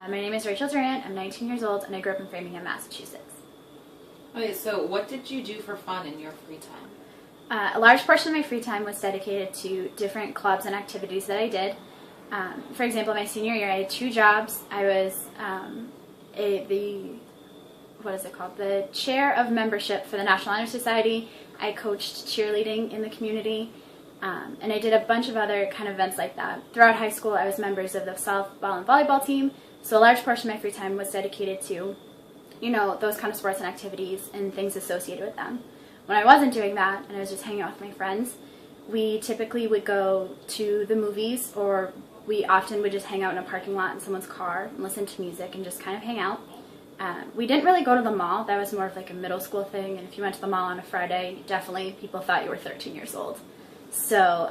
My name is Rachael Durant, I'm 19 years old, and I grew up in Framingham, Massachusetts. Okay, so what did you do for fun in your free time? A large portion of my free time was dedicated to different clubs and activities that I did. For example, my senior year, I had 2 jobs. I was the chair of membership for the National Honor Society. I coached cheerleading in the community, and I did a bunch of other kind of events like that. Throughout high school, I was members of the softball and volleyball team, so a large portion of my free time was dedicated to, those kind of sports and activities and things associated with them. When I wasn't doing that and I was just hanging out with my friends, we typically would go to the movies, or we often would just hang out in a parking lot in someone's car and listen to music and just kind of hang out. We didn't really go to the mall. That was more of like a middle school thing, and if you went to the mall on a Friday, definitely people thought you were 13 years old. So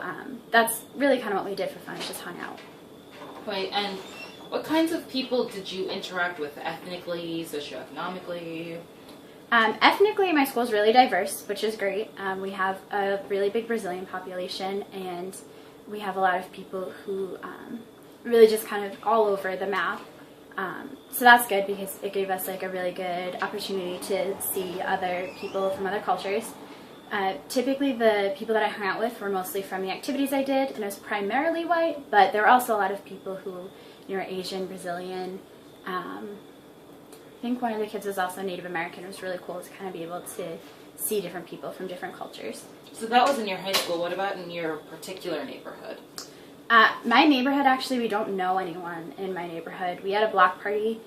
that's really kind of what we did for fun, just hung out. Wait, and what kinds of people did you interact with ethnically, socioeconomically? Ethnically, my school is really diverse, which is great. We have a really big Brazilian population, and we have a lot of people who really just kind of all over the map. So that's good because it gave us like a really good opportunity to see other people from other cultures. Typically the people that I hung out with were mostly from the activities I did, and it was primarily white, but there were also a lot of people who were Asian, Brazilian. I think one of the kids was also Native American. It was really cool to kind of be able to see different people from different cultures. So that was in your high school. What about in your particular neighborhood? My neighborhood, actually, we don't know anyone in my neighborhood. We had a block party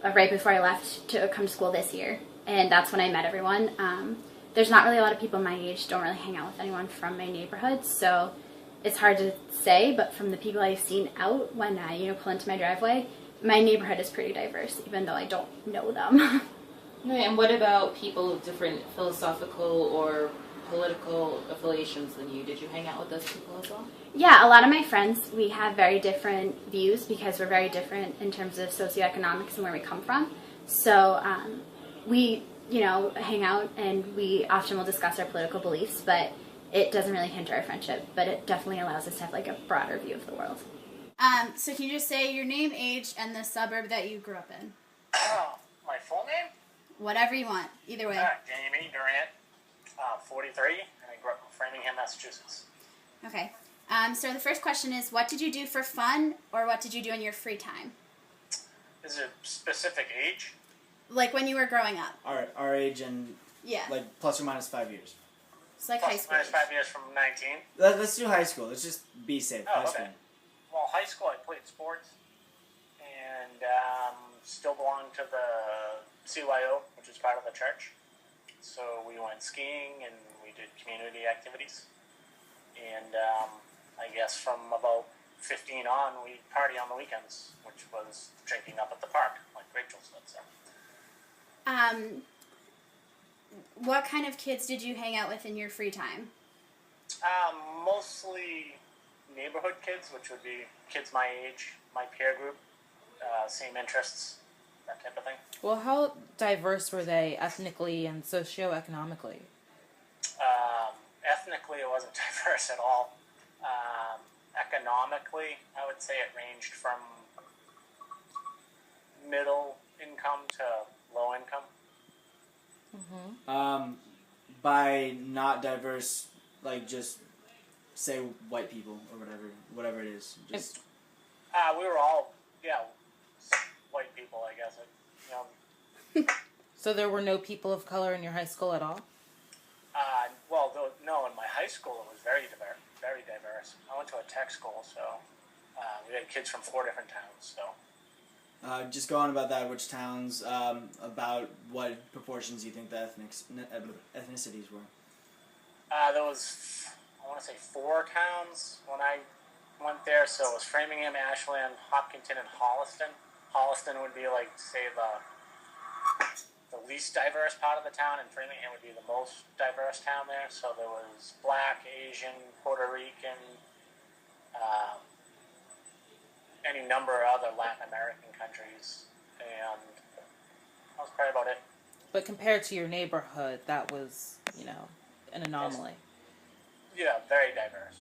right before I left to come to school this year, and that's when I met everyone. There's not really a lot of people my age, don't really hang out with anyone from my neighborhood, so it's hard to say, but from the people I've seen out when I pull into my driveway, my neighborhood is pretty diverse, even though I don't know them. Okay, and what about people of different philosophical or political affiliations than you? Did you hang out with those people as well? Yeah, a lot of my friends, we have very different views because we're very different in terms of socioeconomics and where we come from. So we, hang out, and we often will discuss our political beliefs, but it doesn't really hinder our friendship, but it definitely allows us to have like a broader view of the world. So can you just say your name, age, and the suburb that you grew up in? My full name? Whatever you want, either way. Jamie Durant, 43, and I grew up in Framingham, Massachusetts. Okay. So the first question is, what did you do for fun, or what did you do in your free time? Is it a specific age? Like when you were growing up. Our age and like plus or minus 5 years. It's like Plus high school. minus 5 years from 19. Let's do high school. Let's just be safe. Oh, High school. okay. Well, high school I played sports, and still belong to the CYO, which is part of the church. So we went skiing, and we did community activities. And I guess from about 15 on, we party on the weekends, which was drinking up at the park, like Rachel said. So. What kind of kids did you hang out with in your free time? Mostly neighborhood kids, which would be kids my age, my peer group, same interests, that type of thing. Well, how diverse were they ethnically and socioeconomically? Ethnically, it wasn't diverse at all. Economically, I would say it ranged from middle income to low income. Mm-hmm. By not diverse, like just say white people or whatever it is. Just we were all, white people, I guess. So there were no people of color in your high school at all? No, in my high school it was very diverse. I went to a tech school, so we had kids from 4 different towns. So. Just go on about that. Which towns? About what proportions you think the ethnicities were? There was, I want to say 4 towns when I went there. So it was Framingham, Ashland, Hopkinton, and Holliston. Holliston would be like, say, the least diverse part of the town, and Framingham would be the most diverse town there. So there was Black, Asian, Puerto Rican, any number of other Latin American countries, and that was probably about it. But compared to your neighborhood, that was, an anomaly. Yeah, very diverse.